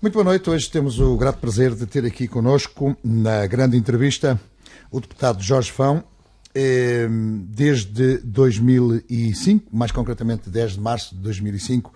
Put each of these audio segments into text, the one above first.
Muito boa noite. Hoje temos o grato prazer de ter aqui connosco, na grande entrevista, o deputado Jorge Fão, desde 2005, mais concretamente 10 de março de 2005,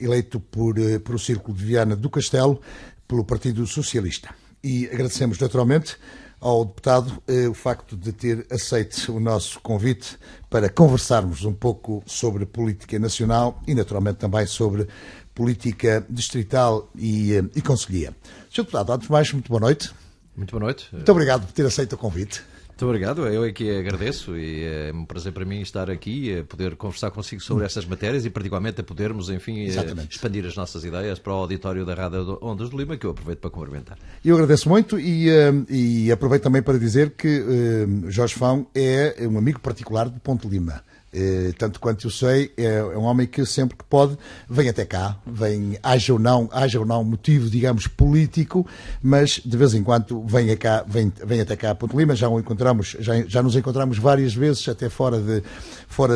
eleito por o Círculo de Viana do Castelo, pelo Partido Socialista. E agradecemos naturalmente ao deputado o facto de ter aceito o nosso convite para conversarmos um pouco sobre política nacional e naturalmente também sobre política distrital e concelhia. Sr. Deputado, antes de mais, muito boa noite. Muito boa noite. Muito obrigado por ter aceito o convite. Muito obrigado, eu é que agradeço e é um prazer para mim estar aqui, poder conversar consigo sobre estas matérias e particularmente a podermos, enfim, expandir as nossas ideias para o auditório da Rádio Ondas de Lima, que eu aproveito para cumprimentar. Eu agradeço muito e aproveito também para dizer que Jorge Fão é um amigo particular de Ponte Lima. Tanto quanto eu sei, é um homem que sempre que pode vem até cá, haja ou não motivo, digamos, político, mas de vez em quando vem até cá a Ponte Lima. Já nos encontramos várias vezes, até fora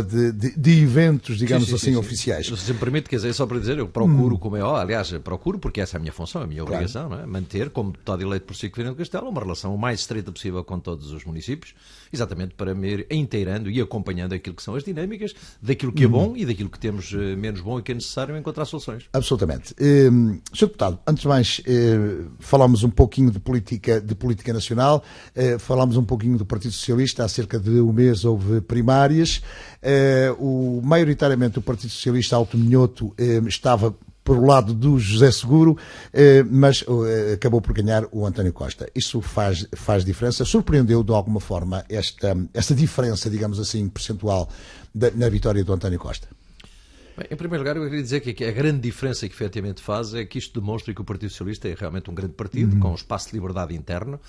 de eventos, digamos sim. Oficiais. Se me permite, quer dizer, só para dizer, eu procuro, como é óbvio, aliás, procuro, porque essa é a minha função, a minha obrigação, não é? Manter, como deputado eleito por Círculo de Viana do Castelo, uma relação o mais estreita possível com todos os municípios, exatamente para me ir inteirando e acompanhando aquilo que são as dinâmicas, daquilo que é bom e daquilo que temos menos bom e que é necessário encontrar soluções. Absolutamente. Sr. Deputado, antes de mais, falámos um pouquinho de política nacional, falámos um pouquinho do Partido Socialista, há cerca de um mês houve primárias, maioritariamente o Partido Socialista Alto Minhoto estava por o lado do José Seguro, mas acabou por ganhar o António Costa. Isso faz diferença? Surpreendeu de alguma forma esta diferença, digamos assim, percentual na vitória do António Costa? Bem, em primeiro lugar, eu queria dizer que a grande diferença que efetivamente faz é que isto demonstra que o Partido Socialista é realmente um grande partido, com um espaço de liberdade interno,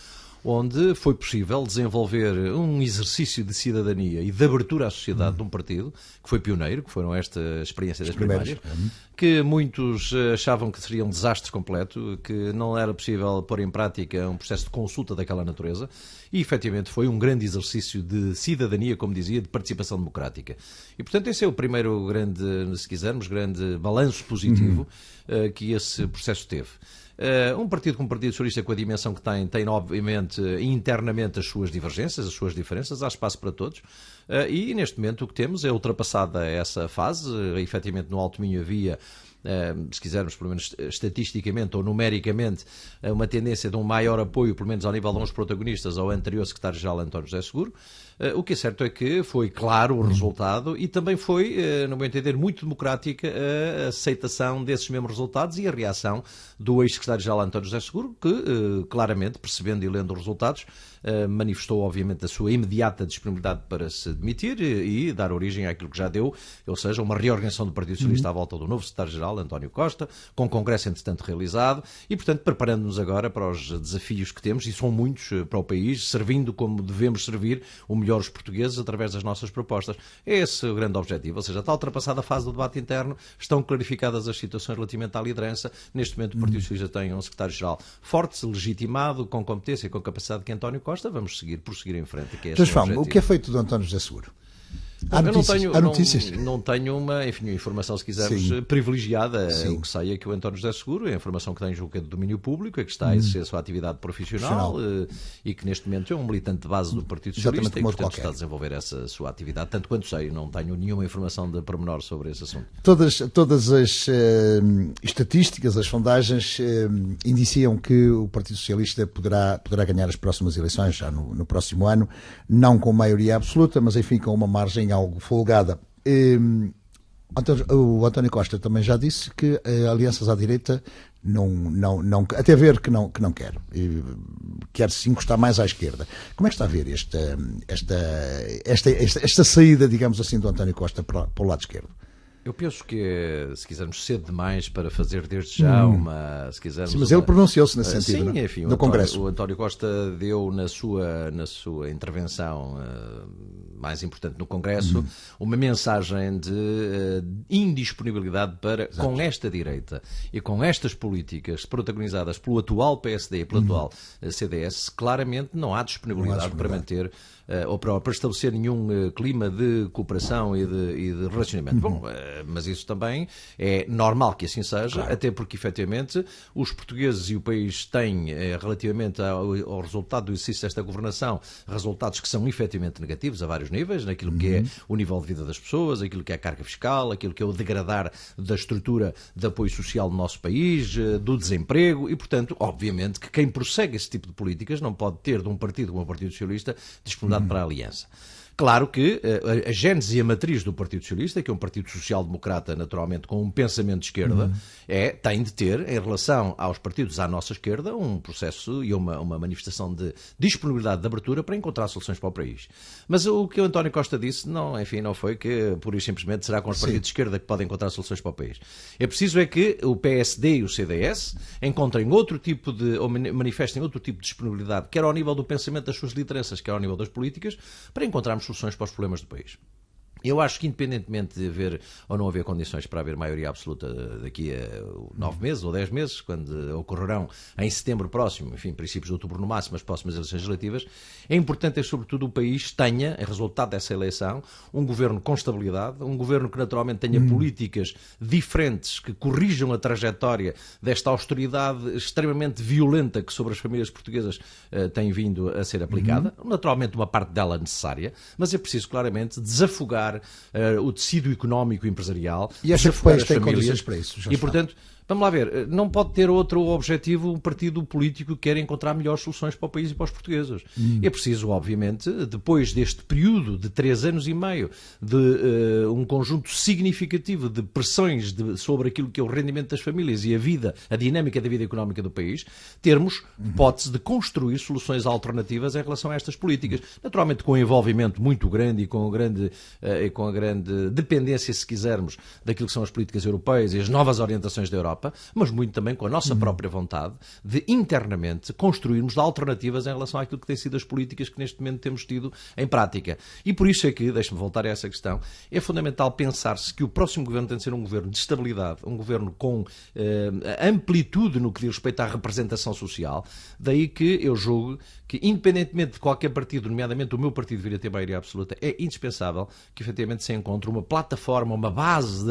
onde foi possível desenvolver um exercício de cidadania e de abertura à sociedade de um partido, que foi pioneiro, que foram esta experiência das primárias, que muitos achavam que seria um desastre completo, que não era possível pôr em prática um processo de consulta daquela natureza, e efetivamente foi um grande exercício de cidadania, como dizia, de participação democrática. E portanto esse é o primeiro grande, se quisermos, grande balanço positivo que esse processo teve. Um partido como o Partido Socialista, com a dimensão que tem obviamente internamente as suas divergências, as suas diferenças, há espaço para todos, e neste momento o que temos é ultrapassada essa fase. Efetivamente no Alto Minho havia, se quisermos, pelo menos estatisticamente ou numericamente, uma tendência de um maior apoio, pelo menos ao nível de uns protagonistas, ao anterior secretário-geral António José Seguro. O que é certo é que foi claro o resultado e também foi, no meu entender, muito democrática a aceitação desses mesmos resultados e a reação do ex-secretário-geral António José Seguro, que claramente, percebendo e lendo os resultados, manifestou obviamente a sua imediata disponibilidade para se demitir e dar origem àquilo que já deu, ou seja, uma reorganização do Partido Socialista à volta do novo secretário-geral, António Costa, com o congresso entretanto realizado e, portanto, preparando-nos agora para os desafios que temos, e são muitos para o país, servindo como devemos servir o melhor os portugueses através das nossas propostas. É esse o grande objetivo, ou seja, está ultrapassada a fase do debate interno, estão clarificadas as situações relativamente à liderança. Neste momento o Partido Socialista tem um secretário-geral forte, legitimado, com competência e com capacidade que é António Costa. Vamos prosseguir em frente. Que é esse o que é feito do António José Seguro? Há notícias? Não tenho uma informação, se quisermos, privilegiada. Sim. O que sei é que o António José Seguro, é a informação que tem julgo é de domínio público, é que está a exercer a sua atividade profissional e que neste momento é um militante de base do Partido Socialista e, portanto, está a desenvolver essa sua atividade. Tanto quanto sei, não tenho nenhuma informação de pormenor sobre esse assunto. Todas as estatísticas, as sondagens indiciam que o Partido Socialista poderá ganhar as próximas eleições, já no próximo ano, não com maioria absoluta, mas enfim com uma margem algo folgada. O António Costa também já disse que alianças à direita não até ver que não quer. Quer se encostar mais à esquerda. Como é que está a ver esta saída, digamos assim, do António Costa para o lado esquerdo? Eu penso que é, se quisermos, cedo demais para fazer desde já uma... Se quisermos, sim, mas ele pronunciou-se nesse sentido, sim, enfim, no Congresso. O António Costa deu na sua intervenção mais importante no Congresso, uma mensagem de indisponibilidade para, com esta direita e com estas políticas protagonizadas pelo atual PSD e pelo atual CDS, claramente não há disponibilidade para manter ou para estabelecer nenhum clima de cooperação e de relacionamento. Bom, mas isso também é normal que assim seja, até porque, efetivamente, os portugueses e o país têm, relativamente ao resultado do exercício desta governação, resultados que são efetivamente negativos a vários níveis, naquilo que é o nível de vida das pessoas, aquilo que é a carga fiscal, aquilo que é o degradar da estrutura de apoio social do nosso país, do desemprego, e, portanto, obviamente que quem prossegue esse tipo de políticas não pode ter de um partido como o Partido Socialista disponibilidade para a aliança. Claro que a gênese e a matriz do Partido Socialista, que é um partido social-democrata, naturalmente, com um pensamento de esquerda, tem de ter, em relação aos partidos à nossa esquerda, um processo e uma manifestação de disponibilidade de abertura para encontrar soluções para o país. Mas o que o António Costa disse, não foi que, pura e simplesmente, será com os partidos de esquerda que podem encontrar soluções para o país. É preciso que o PSD e o CDS encontrem outro tipo ou manifestem outro tipo de disponibilidade, quer ao nível do pensamento das suas lideranças, quer ao nível das políticas, para encontrarmos soluções para os problemas do país. Eu acho que, independentemente de haver ou não haver condições para haver maioria absoluta daqui a 9 meses ou 10 meses, quando ocorrerão em setembro próximo, enfim, princípios de outubro no máximo, as próximas eleições legislativas, é importante, sobretudo, o país tenha, em resultado dessa eleição, um governo com estabilidade, um governo que naturalmente tenha políticas diferentes, que corrijam a trajetória desta austeridade extremamente violenta que sobre as famílias portuguesas tem vindo a ser aplicada. Naturalmente, uma parte dela necessária, mas é preciso, claramente, desafogar o tecido económico e empresarial. E acha que o país tem condições para isso? E, portanto, vamos lá ver, não pode ter outro objetivo um partido político que quer encontrar melhores soluções para o país e para os portugueses. É preciso, obviamente, depois deste período de 3 anos e meio, de um conjunto significativo de pressões sobre aquilo que é o rendimento das famílias e a dinâmica da vida económica do país, termos hipótese de construir soluções alternativas em relação a estas políticas. Naturalmente com um envolvimento muito grande e com a grande dependência, se quisermos, daquilo que são as políticas europeias e as novas orientações da Europa, mas muito também com a nossa própria vontade de internamente construirmos alternativas em relação àquilo que têm sido as políticas que neste momento temos tido em prática. E por isso é que, deixe-me voltar a essa questão, é fundamental pensar-se que o próximo governo tem de ser um governo de estabilidade, um governo com amplitude no que diz respeito à representação social, daí que eu julgo que, independentemente de qualquer partido, nomeadamente o meu partido vir a ter maioria absoluta, é indispensável que efetivamente se encontre uma plataforma, uma base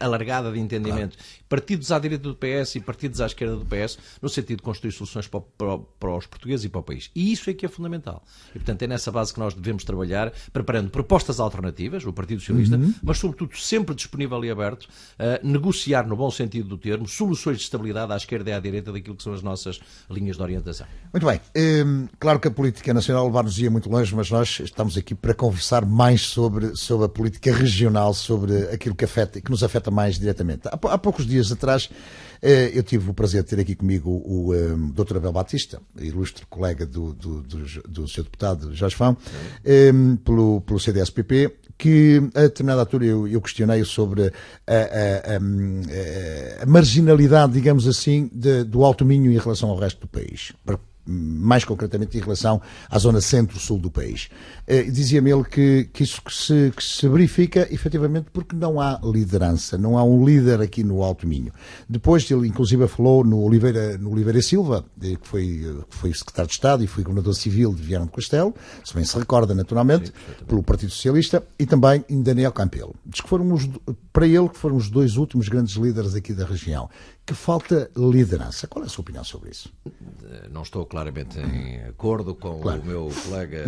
alargada de entendimento, partidos à direita do PS e partidos à esquerda do PS, no sentido de construir soluções para os portugueses e para o país. E isso é que é fundamental. E, portanto, é nessa base que nós devemos trabalhar, preparando propostas alternativas, o Partido Socialista, mas, sobretudo, sempre disponível e aberto a negociar, no bom sentido do termo, soluções de estabilidade à esquerda e à direita daquilo que são as nossas linhas de orientação. Muito bem. Claro que a política nacional levar-nos-ia muito longe, mas nós estamos aqui para conversar mais sobre a política regional, sobre aquilo que nos afeta mais diretamente. Há poucos dias atrás eu tive o prazer de ter aqui comigo o Dr. Abel Batista, ilustre colega do Sr. Deputado Jorge Fão, pelo CDS-PP, que a determinada altura eu questionei sobre a marginalidade, digamos assim, do Alto Minho em relação ao resto do país. Mais concretamente em relação à zona centro-sul do país. Dizia-me ele que isso que se verifica efetivamente porque não há liderança, não há um líder aqui no Alto Minho. Depois ele inclusive falou no Oliveira Silva, que foi secretário de Estado e foi governador civil de Viana do Castelo, se bem se recorda naturalmente, pelo Partido Socialista, e também em Daniel Campelo. Diz que foram os 2 últimos grandes líderes aqui da região. Que falta liderança. Qual é a sua opinião sobre isso? Não estou claramente em acordo com o meu colega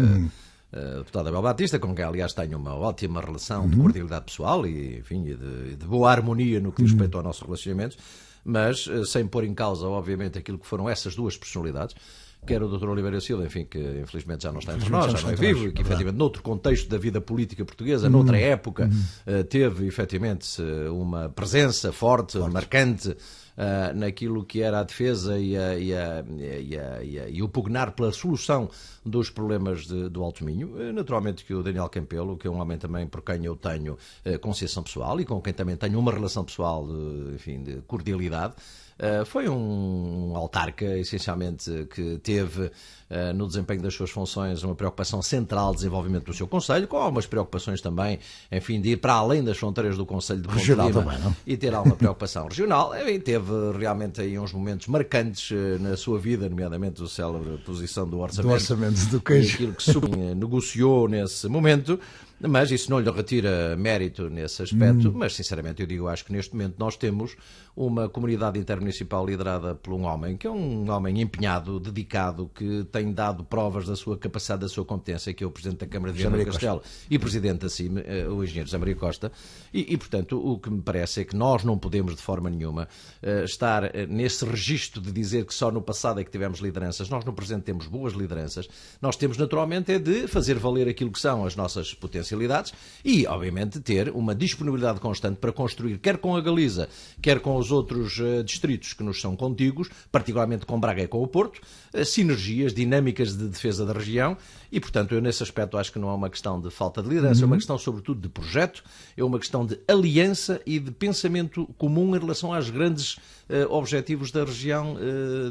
deputado Abel Batista, com quem, aliás, tenho uma ótima relação de cordialidade pessoal e, enfim, de boa harmonia no que diz respeito ao nosso relacionamento, mas sem pôr em causa, obviamente, aquilo que foram essas duas personalidades, quer o Dr. Oliveira Silva, enfim, que infelizmente já não está entre nós, já não é vivo, e que efetivamente noutro contexto da vida política portuguesa, noutra época, teve efetivamente uma presença forte, marcante, naquilo que era a defesa e o pugnar pela solução dos problemas do Alto Minho. Naturalmente que o Daniel Campelo, que é um homem também por quem eu tenho consciência pessoal e com quem também tenho uma relação pessoal de cordialidade, Foi um autarca, essencialmente, que teve no desempenho das suas funções uma preocupação central de desenvolvimento do seu Conselho, com algumas preocupações também, enfim, de ir para além das fronteiras do Conselho de Ponte Lima e ter alguma preocupação regional. E teve realmente aí uns momentos marcantes na sua vida, nomeadamente a célebre posição do orçamento do queijo. E aquilo que se negociou nesse momento. Mas isso não lhe retira mérito nesse aspecto, mas sinceramente eu digo, acho que neste momento nós temos uma comunidade intermunicipal liderada por um homem, que é um homem empenhado, dedicado, que tem dado provas da sua capacidade, da sua competência, que é o Presidente da Câmara de Viana do Castelo e Presidente da CIM, o Engenheiro José Maria Costa, e portanto o que me parece é que nós não podemos de forma nenhuma estar nesse registro de dizer que só no passado é que tivemos lideranças. Nós no presente temos boas lideranças, nós temos naturalmente é de fazer valer aquilo que são as nossas potencialidades e, obviamente, ter uma disponibilidade constante para construir, quer com a Galiza, quer com os outros distritos que nos são contíguos, particularmente com Braga e com o Porto, sinergias, dinâmicas de defesa da região e, portanto, eu nesse aspecto acho que não é uma questão de falta de liderança, é uma questão sobretudo de projeto, é uma questão de aliança e de pensamento comum em relação aos grandes objetivos da região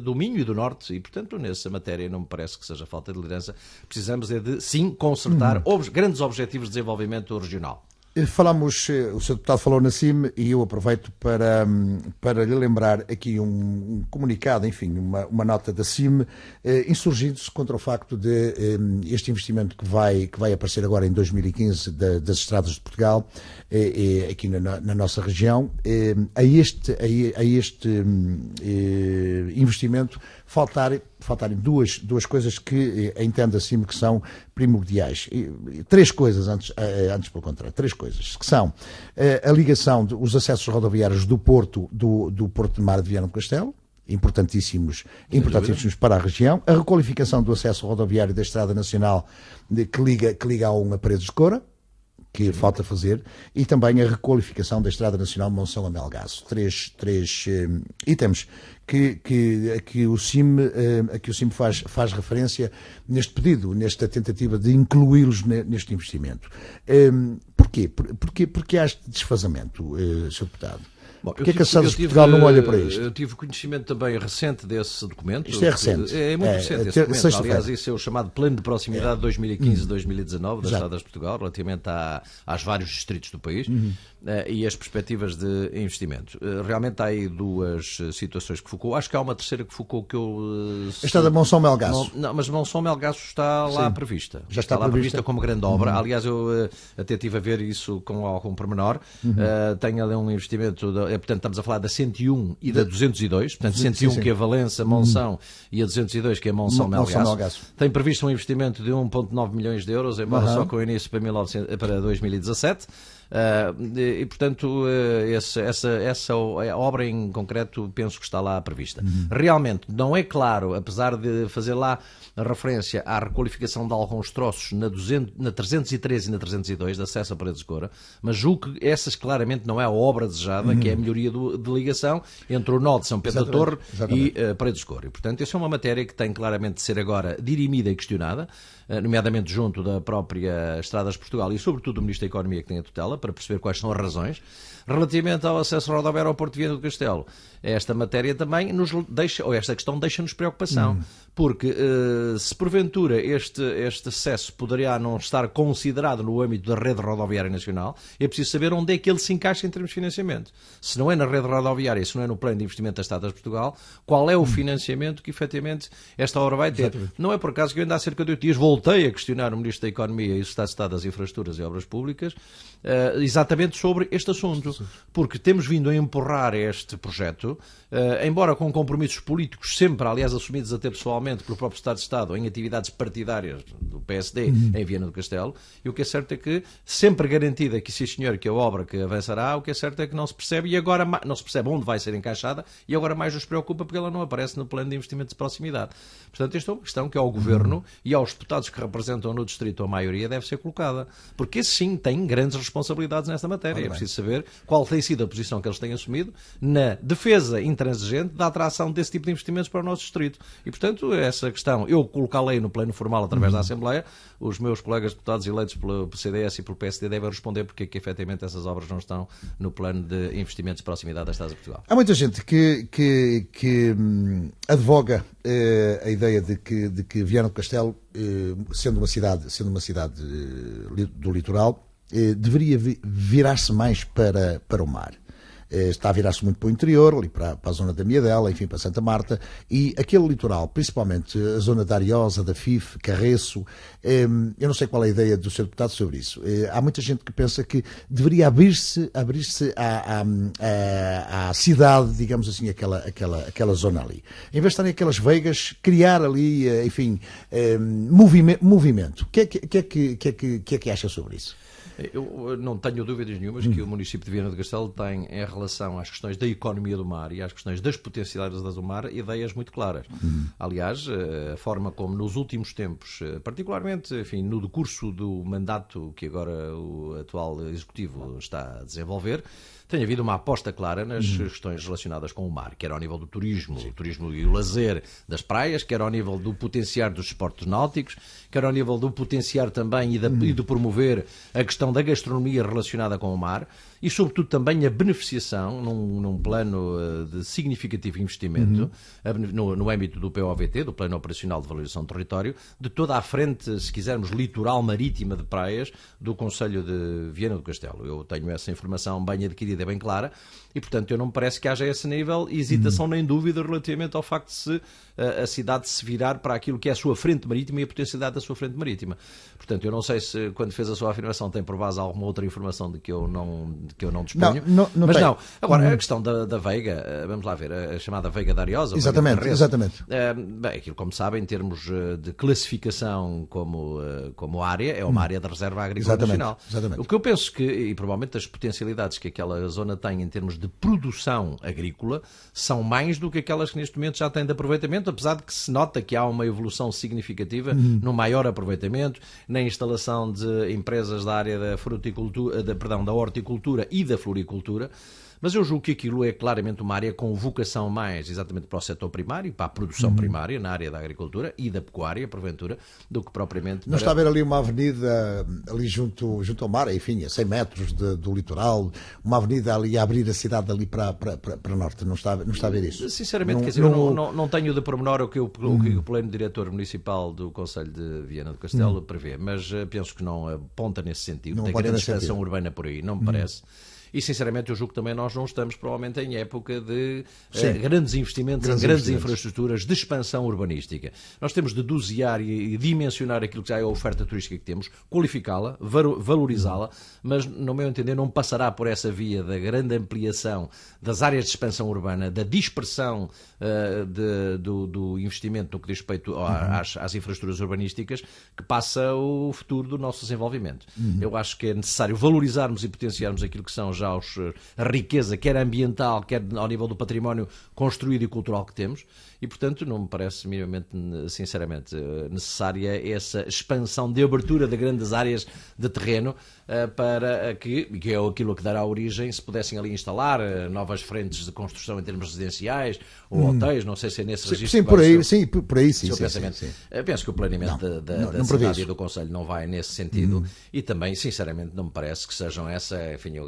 do Minho e do Norte e, portanto, nessa matéria não me parece que seja falta de liderança. Precisamos é de, sim, concertar grandes objetivos de desenvolvimento regional. Falamos, o Sr. Deputado falou na CIM e eu aproveito para lhe lembrar aqui um comunicado, enfim, uma nota da CIM, insurgindo-se contra o facto de este investimento que vai aparecer agora em 2015 das estradas de Portugal, aqui na nossa região, a este investimento faltarem duas coisas que entendo assim que são primordiais. Três coisas, antes pelo contrário, três coisas, que são a ligação dos acessos rodoviários do Porto de Mar de Viana do Castelo, importantíssimos para a região, a requalificação do acesso rodoviário da Estrada Nacional que liga a uma Paredes de Coura, que falta fazer, e também a requalificação da Estrada Nacional de Monção a Melgaço. Três itens que o CIM faz referência neste pedido, nesta tentativa de incluí-los neste investimento. Porquê? Porque há este desfazamento, Sr. Deputado? Porquê que a Estradas de Portugal não olha para isto? Eu tive conhecimento também recente desse documento. Isto é recente. É muito recente esse documento. Aliás, isso é o chamado Plano de Proximidade 2015-2019 das Estradas de Portugal, relativamente aos vários distritos do país e as perspectivas de investimento. Realmente há aí duas situações que focou. Acho que há uma terceira que focou que eu... A Estrada Monção-Melgaço. Não, mas Monção-Melgaço está lá prevista. Já está lá prevista como grande obra. Aliás, eu até estive a ver isso com algum pormenor. Tem ali um investimento... Portanto, estamos a falar da 101 e da 202, portanto, 101 sim. Que é Valença, Monção e a 202 que é Monção-Melgaço. Tem previsto um investimento de 1,9 milhões de euros, embora só com o início para 2017. E, portanto, essa obra em concreto penso que está lá prevista. Realmente, não é claro, apesar de fazer lá a referência à requalificação de alguns troços na 313 e na 302, de acesso a Paredes de Coura, mas julgo que essas claramente não é a obra desejada, que é a melhoria de ligação entre o nó de São Pedro da Torre e Paredes de Coura. E, portanto, isso é uma matéria que tem claramente de ser agora dirimida e questionada, nomeadamente junto da própria Estradas de Portugal e, sobretudo, do Ministro da Economia, que tem a tutela, para perceber quais são as razões. Relativamente ao acesso rodoviário ao Porto de Viana do Castelo, esta matéria também esta questão deixa-nos preocupação, porque se porventura este acesso poderia não estar considerado no âmbito da rede rodoviária nacional, é preciso saber onde é que ele se encaixa em termos de financiamento. Se não é na rede rodoviária, se não é no plano de investimento das Estradas de Portugal, qual é o financiamento que efetivamente esta obra vai ter? Exatamente. Não é por acaso que eu ainda há cerca de 8 dias voltei a questionar o Ministro da Economia e o Secretário de Estado das Infraestruturas e Obras Públicas exatamente sobre este assunto, porque temos vindo a empurrar este projeto, embora com compromissos políticos sempre, aliás, assumidos até pessoalmente pelo próprio Estado de Estado em atividades partidárias do PSD em Viana do Castelo, e o que é certo é que sempre garantida que sim senhor, que a obra que avançará, o que é certo é que não se percebe e agora não se percebe onde vai ser encaixada e agora mais nos preocupa porque ela não aparece no plano de investimento de proximidade. Portanto, esta é uma questão que ao Governo e aos deputados que representam no Distrito a maioria deve ser colocada, porque esses sim têm grandes responsabilidades nesta matéria. É preciso saber qual tem sido a posição que eles têm assumido na defesa internacional intransigente da atração desse tipo de investimentos para o nosso distrito. E, portanto, essa questão, eu colocá-la no plano formal através da Assembleia, os meus colegas deputados eleitos pelo CDS e pelo PSD devem responder porque é que efetivamente essas obras não estão no plano de investimentos de proximidade da Estrada de Portugal. Há muita gente que advoga a ideia de que Viana do Castelo, sendo uma cidade do litoral, deveria virar-se mais para o mar. Está a virar-se muito para o interior, ali para a zona da Miadela, enfim, para Santa Marta, e aquele litoral, principalmente a zona da Ariosa, da Fife, Carreço, eu não sei qual é a ideia do Sr. Deputado sobre isso. Há muita gente que pensa que deveria abrir-se à cidade, digamos assim, aquela zona ali. Em vez de estarem aquelas veigas, criar ali, enfim, movimento. O que é que acha sobre isso? Eu não tenho dúvidas nenhumas que o município de Viana do Castelo tem, em relação às questões da economia do mar e às questões das potencialidades do mar, ideias muito claras. Aliás, a forma como nos últimos tempos, particularmente, enfim, no decurso do mandato que agora o atual Executivo está a desenvolver, tem havido uma aposta clara nas questões relacionadas com o mar, quer ao nível do turismo, o turismo e o lazer das praias, quer ao nível do potenciar dos esportes náuticos, quer ao nível do potenciar também e de promover a questão da gastronomia relacionada com o mar e, sobretudo, também a beneficiação, num plano de significativo investimento, no âmbito do POVT, do Plano Operacional de Valorização do Território, de toda a frente, se quisermos, litoral marítima de praias do Concelho de Viana do Castelo. Eu tenho essa informação bem adquirida, bem clara, e, portanto, eu não me parece que haja esse nível de hesitação nem dúvida relativamente ao facto de a cidade se virar para aquilo que é a sua frente marítima e a potencialidade da sua frente marítima. Portanto, eu não sei se, quando fez a sua afirmação, tem por base alguma outra informação de que eu não disponho. Mas não. Agora, a questão da Veiga, vamos lá ver, a chamada Veiga da Ariosa. Exatamente. Bem, aquilo, como sabem, em termos de classificação como área, é uma área de reserva agrícola nacional. Exatamente. O que eu penso que, e provavelmente as potencialidades que aquela zona tem em termos de produção agrícola, são mais do que aquelas que neste momento já têm de aproveitamento, apesar de que se nota que há uma evolução significativa no maior aproveitamento, na instalação de empresas da área da fruticultura, da horticultura e da floricultura. Mas eu julgo que aquilo é claramente uma área com vocação mais exatamente para o setor primário, para a produção primária, na área da agricultura e da pecuária, porventura, do que propriamente... Não está a haver ali uma avenida ali junto ao mar, enfim, a 100 metros do litoral, uma avenida ali a abrir a cidade ali para norte, não está a ver isso? Sinceramente, quer dizer, eu não tenho de pormenor o que o pleno diretor municipal do Concelho de Viana do Castelo prevê, mas penso que não aponta nesse sentido, tem grande expansão urbana por aí, não me parece. E, sinceramente, eu julgo que também nós não estamos, provavelmente, em época de grandes investimentos em grandes infraestruturas de expansão urbanística. Nós temos de dosear e dimensionar aquilo que já é a oferta turística que temos, qualificá-la, valorizá-la, mas, no meu entender, não passará por essa via da grande ampliação das áreas de expansão urbana, da dispersão do investimento no que diz respeito às infraestruturas urbanísticas, que passa o futuro do nosso desenvolvimento. Eu acho que é necessário valorizarmos e potenciarmos aquilo que são já a riqueza, quer ambiental, quer ao nível do património construído e cultural que temos, e, portanto, não me parece minimamente, sinceramente, necessária essa expansão de abertura de grandes áreas de terreno para que é aquilo que dará origem, se pudessem ali instalar novas frentes de construção em termos residenciais ou hotéis, não sei se é nesse registro. Sim, por aí, sim. Penso que o planeamento da cidade e do Concelho não vai nesse sentido e também, sinceramente, não me parece que sejam essa, enfim, a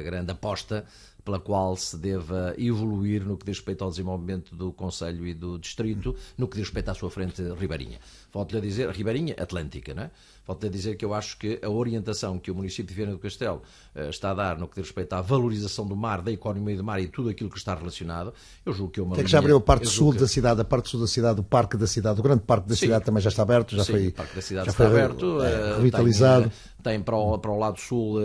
grande aposta pela qual se deva evoluir no que diz respeito ao desenvolvimento do Concelho e do Distrito, no que diz respeito à sua frente ribeirinha. Volto-lhe a dizer, ribeirinha atlântica, não é? Volto-lhe a dizer que eu acho que a orientação que o município de Viana do Castelo está a dar no que diz respeito à valorização do mar, da economia do mar e tudo aquilo que está relacionado, eu julgo que é uma linha... que já abriu a parte sul da cidade, o Parque da Cidade, o grande Parque da cidade também já está aberto, o Parque da Cidade está aberto, revitalizado. Tem para o lado sul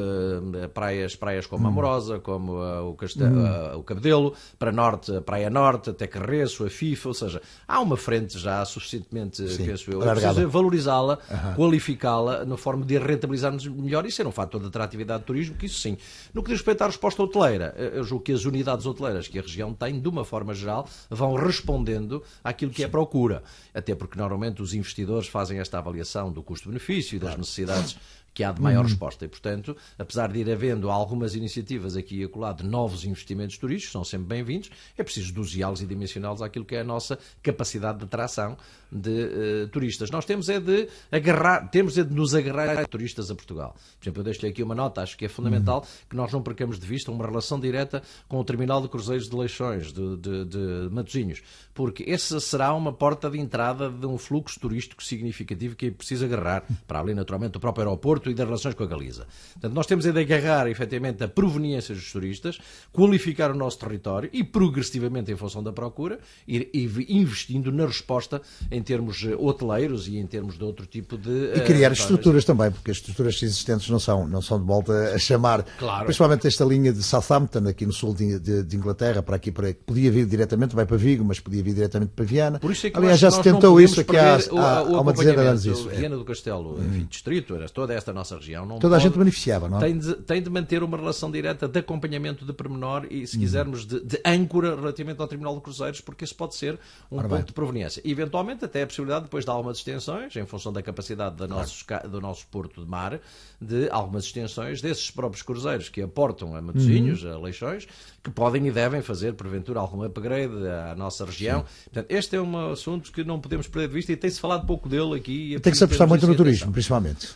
praias como a Amorosa, como o Cabedelo, para norte, a Praia Norte, até Carreço, a FIFA, ou seja, há uma frente já suficientemente, penso eu, precisa valorizá-la, qualificá-la, na forma de a rentabilizarmos melhor e ser um fator de atratividade do turismo, que isso sim. No que diz respeito à resposta hoteleira, eu julgo que as unidades hoteleiras que a região tem, de uma forma geral, vão respondendo àquilo que é procura. Até porque, normalmente, os investidores fazem esta avaliação do custo-benefício e das necessidades que há de maior resposta. E, portanto, apesar de ir havendo algumas iniciativas aqui e acolá de novos investimentos turísticos, são sempre bem-vindos, é preciso dosiá-los e dimensioná-los àquilo que é a nossa capacidade de atração de turistas. Nós temos de nos agarrar a turistas a Portugal. Por exemplo, eu deixo-lhe aqui uma nota, acho que é fundamental que nós não percamos de vista uma relação direta com o terminal de cruzeiros de Leixões, de Matosinhos, porque essa será uma porta de entrada de um fluxo turístico significativo que é preciso agarrar, para além naturalmente do próprio aeroporto e das relações com a Galiza. Portanto, nós temos de agarrar efetivamente a proveniência dos turistas, qualificar o nosso território e progressivamente em função da procura ir investindo na resposta em termos hoteleiros e em termos de outro tipo de... E criar estruturas também, porque as estruturas existentes não são de volta a chamar, claro. Principalmente esta linha de Southampton, aqui no sul de Inglaterra, para aqui, podia vir diretamente, vai para Vigo, mas podia vir diretamente para Viana. Por isso é que aliás, já se tentou isso aqui há uma dezena de anos. Isso. Viana do Castelo, enfim, distrito, toda esta nossa região. Toda a gente beneficiava, não é? Tem de manter uma relação direta de acompanhamento de pormenor e, se quisermos, de âncora relativamente ao Terminal de Cruzeiros, porque isso pode ser um ponto de proveniência. E, eventualmente, até a possibilidade, depois de algumas extensões, em função da capacidade do nosso porto de mar, de algumas extensões desses próprios cruzeiros que aportam a Matosinhos, a Leixões, que podem e devem fazer, porventura, algum upgrade à nossa região. Portanto, este é um assunto que não podemos perder de vista e tem-se falado pouco dele aqui. Tem que se apostar muito no turismo, principalmente.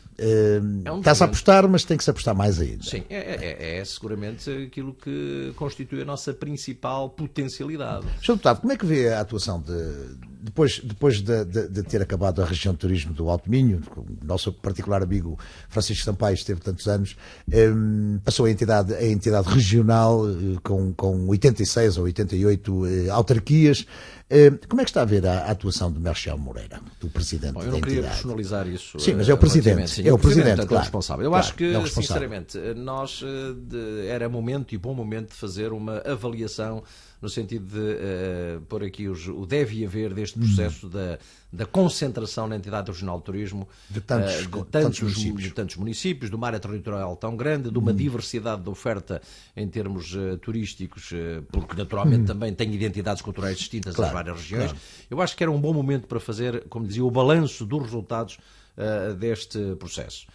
Está-se a apostar, mas tem que se apostar mais ainda. Sim, é seguramente aquilo que constitui a nossa principal potencialidade. Sr. Deputado, como é que vê a atuação depois de ter acabado a região de turismo do Alto Minho, o nosso particular amigo Francisco Sampaio esteve tantos anos, passou a entidade regional com 86 ou 88 autarquias. Como é que está a ver a atuação de Marcelo Moreira, do presidente da entidade? Eu não queria personalizar isso. Sim, mas é o presidente. Sim, é o presidente, claro. É o responsável. Eu acho que, sinceramente, era momento e bom momento de fazer uma avaliação no sentido de pôr aqui o deve e haver deste processo da concentração na entidade regional de turismo de tantos municípios, de uma área territorial tão grande, de uma diversidade de oferta em termos turísticos, porque naturalmente também tem identidades culturais distintas nas várias regiões. Claro. Eu acho que era um bom momento para fazer, como dizia, o balanço dos resultados deste processo.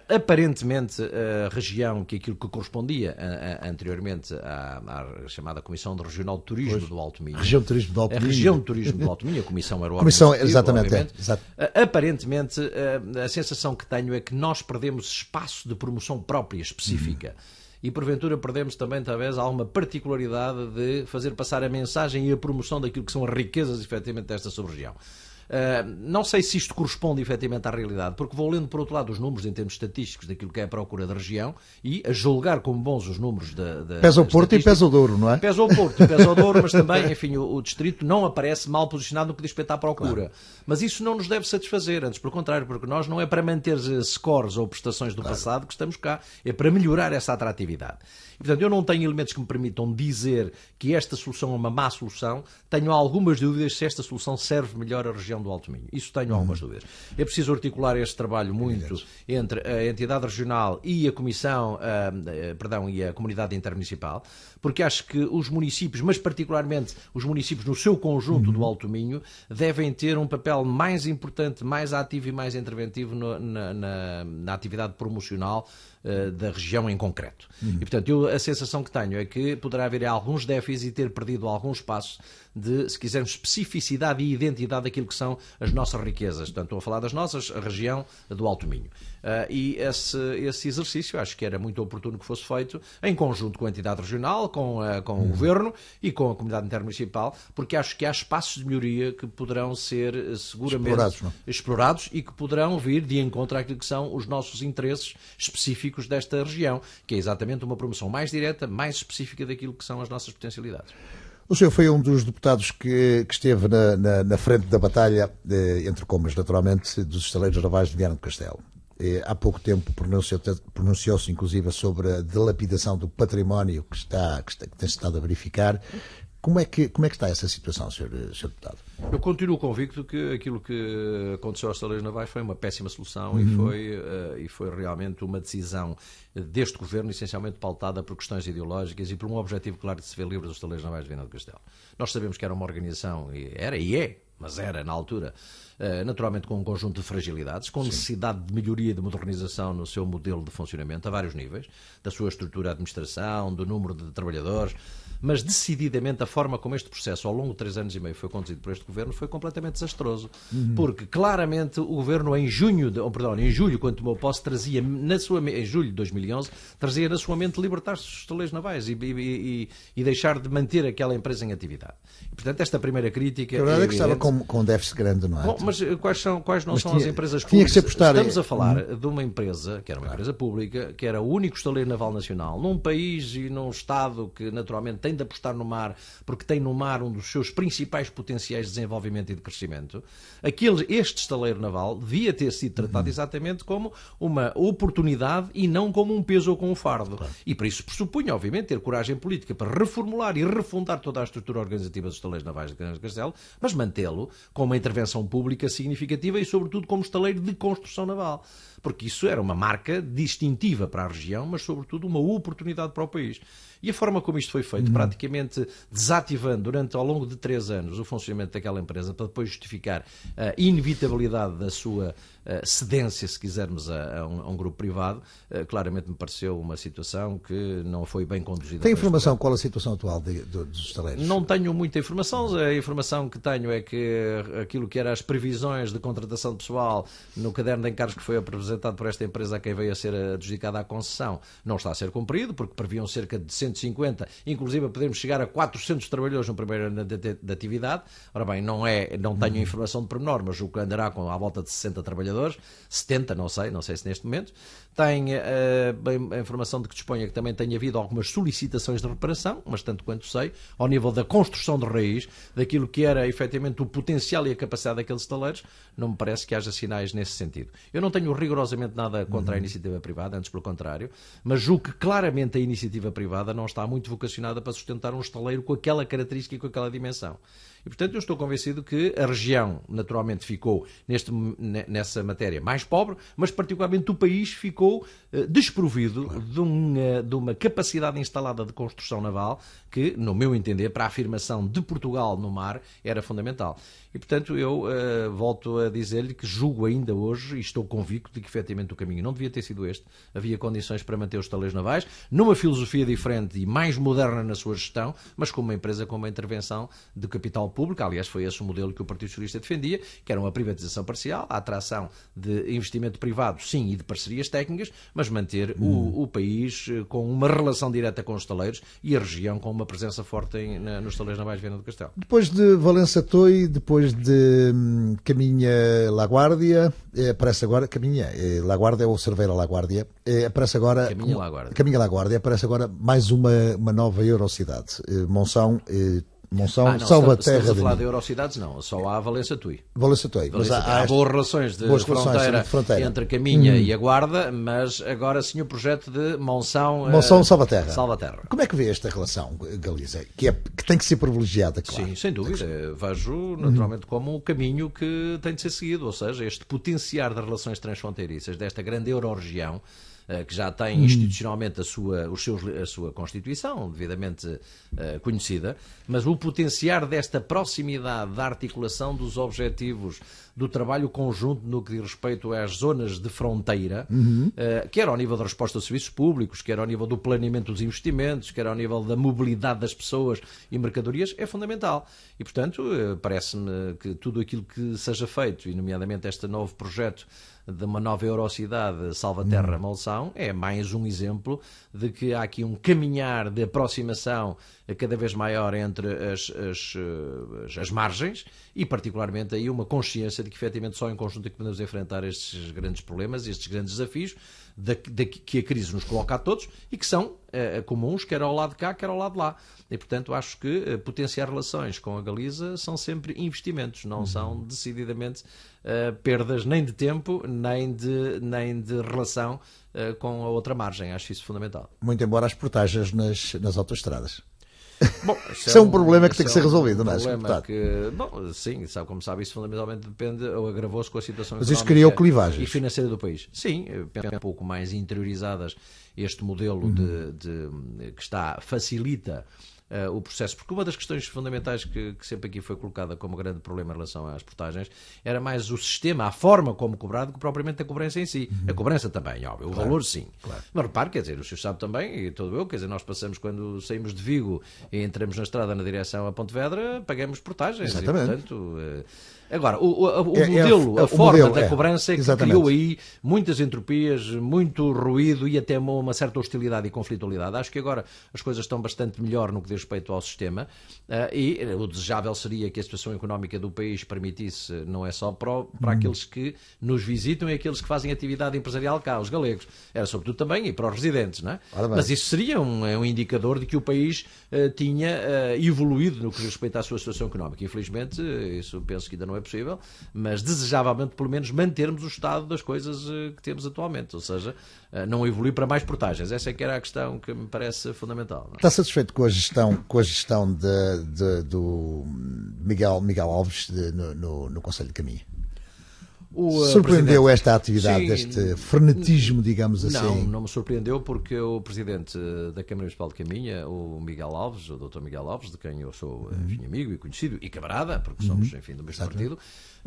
Aparentemente, a região, que aquilo que correspondia anteriormente à chamada Comissão Regional de Turismo do Alto Minho. Região de Turismo do Alto Minho. A Região de Turismo do Alto Minho, a Comissão era o órgão exatamente. Aparentemente, a sensação que tenho é que nós perdemos espaço de promoção própria, específica. E, porventura, perdemos também, talvez, alguma particularidade de fazer passar a mensagem e a promoção daquilo que são as riquezas, efetivamente, desta sub-região. Não sei se isto corresponde efetivamente à realidade, porque vou lendo por outro lado os números em termos estatísticos daquilo que é a procura da região e a julgar como bons os números pesa o Porto e pesa o Douro, não é? Pesa o Porto e pesa o Douro, mas também, enfim, o distrito não aparece mal posicionado no que diz respeito à procura. Claro. Mas isso não nos deve satisfazer, antes pelo contrário, porque nós não é para manter scores ou prestações do passado que estamos cá, é para melhorar essa atratividade. E, portanto, eu não tenho elementos que me permitam dizer que esta solução é uma má solução. Tenho algumas dúvidas se esta solução serve melhor a região do Alto Minho. Isso tenho algumas dúvidas. É preciso articular este trabalho muito entre a entidade regional e a Comissão, e a Comunidade Intermunicipal, porque acho que os municípios, mas particularmente os municípios no seu conjunto do Alto Minho, devem ter um papel mais importante, mais ativo e mais interventivo na atividade promocional da região em concreto. E, portanto, a sensação que tenho é que poderá haver alguns déficits e ter perdido alguns passos de, se quisermos, especificidade e identidade daquilo que são as nossas riquezas. Portanto, estou a falar das nossas, a região do Alto Minho. E esse exercício acho que era muito oportuno que fosse feito em conjunto com a entidade regional, com o Governo e com a Comunidade Intermunicipal, porque acho que há espaços de melhoria que poderão ser seguramente explorados e que poderão vir de encontro àquilo que são os nossos interesses específicos desta região, que é exatamente uma promoção mais direta, mais específica daquilo que são as nossas potencialidades. O senhor foi um dos deputados que esteve na frente da batalha, entre comas, naturalmente, dos estaleiros navais de Viana do Castelo. Há pouco tempo pronunciou-se, inclusive, sobre a dilapidação do património que tem estado a verificar. Como é que está essa situação, Sr. Deputado? Eu continuo convicto que aquilo que aconteceu aos estaleiros navais foi uma péssima solução e foi realmente uma decisão deste Governo, essencialmente pautada por questões ideológicas e por um objetivo claro de se ver livre dos estaleiros navais de Viana do Castelo. Nós sabemos que era uma organização, mas era na altura, naturalmente com um conjunto de fragilidades, com necessidade de melhoria e de modernização no seu modelo de funcionamento a vários níveis, da sua estrutura de administração, do número de trabalhadores, mas decididamente a forma como este processo ao longo de 3 anos e meio foi conduzido por este governo foi completamente desastroso, porque claramente o governo em julho, quando tomou posse, trazia em julho de 2011, trazia na sua mente libertar-se dos estaleiros navais e deixar de manter aquela empresa em atividade. E, portanto, esta primeira crítica... A verdade é que estava com um déficit grande, não é? Bom, mas quais não são as empresas públicas? Tinha que se apostar. Estamos a falar de uma empresa, que era uma empresa pública, que era o único estaleiro naval nacional, num país e num Estado que naturalmente tem de apostar no mar, porque tem no mar um dos seus principais potenciais de desenvolvimento e de crescimento. Este estaleiro naval devia ter sido tratado exatamente como uma oportunidade e não como um peso ou como um fardo. Claro. E por isso pressupunha, obviamente, ter coragem política para reformular e refundar toda a estrutura organizativa dos estaleiros navais de Canas de Castelo, mas mantê-lo com uma intervenção pública significativa e, sobretudo, como estaleiro de construção naval. Porque isso era uma marca distintiva para a região, mas, sobretudo, uma oportunidade para o país. E a forma como isto foi feito, praticamente desativando durante ao longo de 3 anos o funcionamento daquela empresa para depois justificar a inevitabilidade da sua cedência, se quisermos, a um grupo privado, claramente me pareceu uma situação que não foi bem conduzida. Tem informação qual a situação atual dos estaleiros? Não tenho muita informação. A informação que tenho é que aquilo que eram as previsões de contratação de pessoal no caderno de encargos que foi apresentado por esta empresa a quem veio a ser adjudicada a concessão não está a ser cumprido, porque previam cerca de 150, inclusive podemos chegar a 400 trabalhadores no primeiro ano de atividade. Ora bem, não tenho informação de pormenor, mas o que andará com à volta de 60 trabalhadores, 70, não sei se neste momento. Tem a informação de que disponha que também tenha havido algumas solicitações de reparação, mas tanto quanto sei, ao nível da construção de raiz, daquilo que era efetivamente o potencial e a capacidade daqueles estaleiros, não me parece que haja sinais nesse sentido. Eu não tenho rigorosamente nada contra a iniciativa privada, antes pelo contrário, mas julgo que claramente a iniciativa privada não está muito vocacionada para sustentar um estaleiro com aquela característica e com aquela dimensão. E, portanto, eu estou convencido que a região, naturalmente, ficou nessa matéria mais pobre, mas, particularmente, o país ficou desprovido de uma capacidade instalada de construção naval que, no meu entender, para a afirmação de Portugal no mar, era fundamental. E, portanto, eu volto a dizer-lhe que julgo ainda hoje, e estou convicto de que, efetivamente, o caminho não devia ter sido este. Havia condições para manter os estaleiros navais, numa filosofia diferente e mais moderna na sua gestão, mas com uma empresa com uma intervenção de capital público. Aliás, foi esse o modelo que o Partido Socialista defendia, que era uma privatização parcial, a atração de investimento privado, sim, e de parcerias técnicas, mas manter o país com uma relação direta com os estaleiros e a região com uma presença forte nos estaleiros navais de Viana do Castelo. Depois de Valença Toi, depois de Caminha Laguardia, aparece agora Caminha Laguardia ou Cerveira Laguardia, aparece agora Caminha Laguardia, aparece agora mais uma nova eurocidade, Monção, Salvaterra. Estamos a falar de Eurocidades, não, só há Valença Tui. Mas há boas relações de fronteira entre Caminha e a Guarda, mas agora sim o projeto de Monção Salvaterra. Como é que vê esta relação, Galiza? Que tem que ser privilegiada, claro. Sim, sem dúvida. Vejo naturalmente como um caminho que tem de ser seguido, ou seja, este potenciar das relações transfronteiriças desta grande euro-região, que já tem institucionalmente a sua Constituição devidamente conhecida, mas o potenciar desta proximidade da articulação dos objetivos do trabalho conjunto no que diz respeito às zonas de fronteira, quer ao nível da resposta aos serviços públicos, quer ao nível do planeamento dos investimentos, quer ao nível da mobilidade das pessoas e mercadorias, é fundamental. E, portanto, parece-me que tudo aquilo que seja feito, e nomeadamente este novo projeto de uma nova eurocidade Salvaterra-Monção, é mais um exemplo de que há aqui um caminhar de aproximação cada vez maior entre as margens e, particularmente, aí uma consciência de que, efetivamente, só em conjunto é que podemos enfrentar estes grandes problemas, estes grandes desafios que a crise nos coloca a todos e que são comuns, quer ao lado de cá, quer ao lado de lá. E, portanto, acho que potenciar relações com a Galiza são sempre investimentos, não são decididamente perdas nem de tempo, nem de relação com a outra margem. Acho isso fundamental. Muito embora as portagens nas autoestradas. Bom, isso é um problema que tem que ser resolvido, não é? Sim, como sabe, isso fundamentalmente depende ou agravou-se com a situação mas isso criou clivagens e financeira do país. Sim, um pouco mais interiorizadas este modelo que facilita o processo, porque uma das questões fundamentais que sempre aqui foi colocada como grande problema em relação às portagens era mais o sistema, a forma como cobrado, que propriamente a cobrança em si. A cobrança também, óbvio, o valor sim. Claro. Mas repare, quer dizer, o senhor sabe também, e todo eu, quer dizer, nós passamos quando saímos de Vigo e entramos na estrada na direção a Pontevedra, pagamos portagens. Exatamente. E, portanto, agora, o modelo, a forma da cobrança é que criou aí muitas entropias, muito ruído e até uma certa hostilidade e conflitualidade. Acho que agora as coisas estão bastante melhor no que diz respeito ao sistema e o desejável seria que a situação económica do país permitisse, não é só para aqueles que nos visitam e aqueles que fazem atividade empresarial cá, os galegos, era sobretudo também e para os residentes, não é? Mas isso seria um indicador de que o país tinha evoluído no que diz respeito à sua situação económica. Infelizmente, isso penso que ainda não é possível, mas desejavelmente pelo menos mantermos o estado das coisas que temos atualmente, ou seja, não evoluir para mais portagens. Essa é que era a questão que me parece fundamental. Não é? Está satisfeito com a gestão do Miguel Alves no Conselho de Caminha? Surpreendeu esta atividade, este frenetismo, digamos assim? Não me surpreendeu, porque o Presidente da Câmara Municipal de Caminha, o Miguel Alves, o Dr. Miguel Alves, de quem eu sou amigo e conhecido e camarada, porque somos, enfim, do mesmo partido,